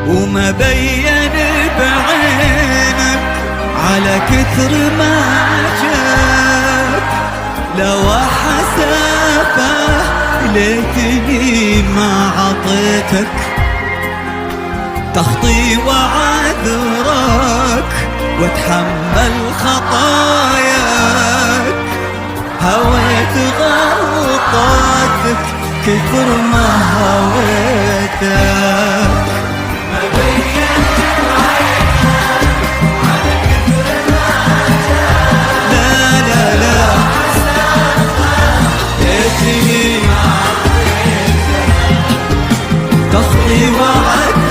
وما بين بعينك على كثر ما جاك، لو حسافة ليتني ما عطيتك تخطي وعذرك واتحمل خطاياك. هويت غلطاتك كثر ما هويتك. ما بين على كثر ما جاك، لا لا لا ليتني ما عطيتك تخطي وعذرك